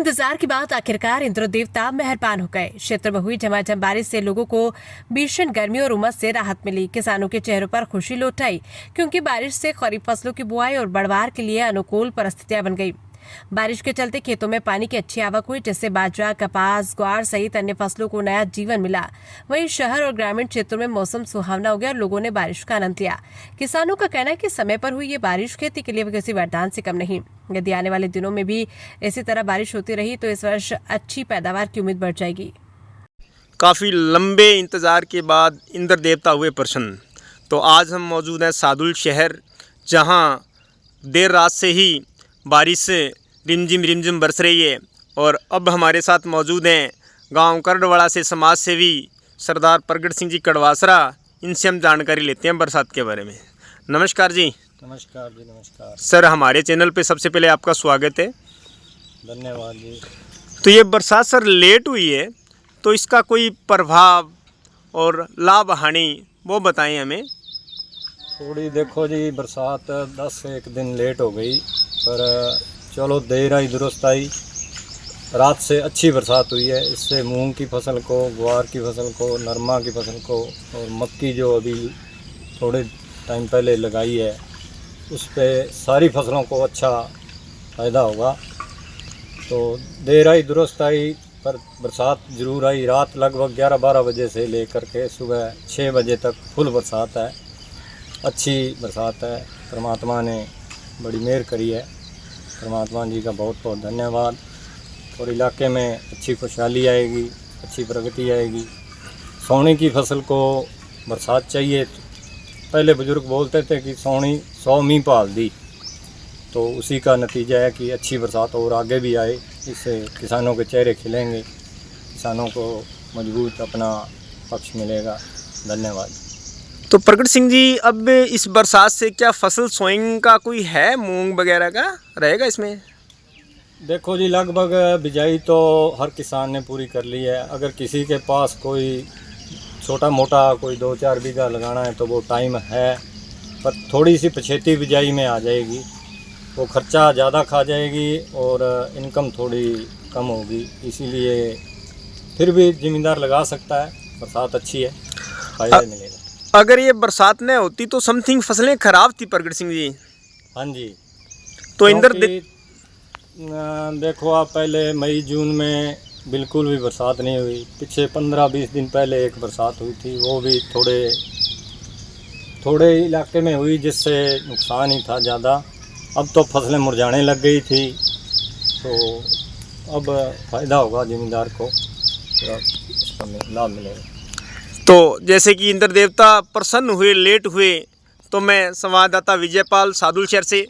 इंतजार के बाद आखिरकार इंद्र देवता मेहरबान हो गए। क्षेत्र में हुई झमाझम बारिश से लोगों को भीषण गर्मी और उमस से राहत मिली। किसानों के चेहरों पर खुशी लौट आई क्योंकि बारिश से खरीफ फसलों की बुआई और बढ़वार के लिए अनुकूल परिस्थितियां बन गई। बारिश के चलते खेतों में पानी की अच्छी आवक हुई, जिससे बाजरा, कपास, ग्वार सहित अन्य फसलों को नया जीवन मिला। वहीं शहर और ग्रामीण क्षेत्रों में मौसम सुहावना हो गया और लोगों ने बारिश का आनंद लिया। किसानों का कहना है कि समय पर हुई ये बारिश खेती के लिए किसी वरदान से कम नहीं। यदि आने वाले दिनों में भी इसी तरह बारिश होती रही तो इस वर्ष अच्छी पैदावार की उम्मीद बढ़ जाएगी। काफ़ी लंबे इंतज़ार के बाद इंद्र देवता हुए प्रसन्न। तो आज हम मौजूद हैं सादुल शहर, जहां देर रात से ही बारिश से रिमझिम बरस रही है। और अब हमारे साथ मौजूद हैं गांव करडवाड़ा से समाज सेवी सरदार प्रगट सिंह जी कड़वासरा। इनसे हम जानकारी लेते हैं बरसात के बारे में। नमस्कार जी। नमस्कार जी। नमस्कार सर, हमारे चैनल पे सबसे पहले आपका स्वागत है। धन्यवाद जी। तो ये बरसात सर लेट हुई है, तो इसका कोई प्रभाव और लाभ हानि वो बताएं हमें। थोड़ी देखो जी, बरसात 10 से 1 दिन लेट हो गई, पर चलो देर आई दुरुस्त आई। रात से अच्छी बरसात हुई है, इससे मूंग की फसल को, ग्वार की फसल को, नरमा की फसल को और मक्की जो अभी थोड़े टाइम पहले लगाई है, उस पे सारी फसलों को अच्छा फ़ायदा होगा। तो देर आई दुरुस्त आई, पर बरसात ज़रूर आई। रात लगभग 11-12 बजे से लेकर के सुबह 6 बजे तक फुल बरसात है। अच्छी बरसात है, परमात्मा ने बड़ी मेहर करी है। परमात्मा जी का बहुत बहुत धन्यवाद। और इलाके में अच्छी खुशहाली आएगी, अच्छी प्रगति आएगी। सोने की फसल को बरसात चाहिए। पहले बुजुर्ग बोलते थे कि सोनी 100 मींह पाल दी, तो उसी का नतीजा है कि अच्छी बरसात और आगे भी आए। इससे किसानों के चेहरे खिलेंगे, किसानों को मजबूत अपना पक्ष मिलेगा। धन्यवाद। तो प्रगट सिंह जी, अब इस बरसात से क्या फसल सोइंग का कोई है, मूंग वगैरह का रहेगा इसमें? देखो जी, लगभग बिजाई तो हर किसान ने पूरी कर ली है। अगर किसी के पास कोई छोटा मोटा कोई 2-4 बीघा लगाना है तो वो टाइम है, पर थोड़ी सी पछेती बिजाई में आ जाएगी। वो खर्चा ज़्यादा खा जाएगी और इनकम थोड़ी कम होगी। इसीलिए फिर भी ज़मींदार लगा सकता है। बरसात अच्छी है, फायदा मिलेगा। अगर ये बरसात न होती तो समथिंग फसलें खराब थी प्रगट सिंह जी। हाँ जी। तो इंद्र देखो आप, पहले मई जून में बिल्कुल भी बरसात नहीं हुई। पीछे 15-20 दिन पहले एक बरसात हुई थी, वो भी थोड़े इलाके में हुई, जिससे नुकसान ही था ज़्यादा। अब तो फसलें मुरझाने लग गई थी, तो अब फ़ायदा होगा ज़मींदार को, इसका लाभ मिलेगा। तो जैसे कि इंद्र देवता प्रसन्न हुए, लेट हुए, तो मैं संवाददाता विजयपाल सादुल शहर से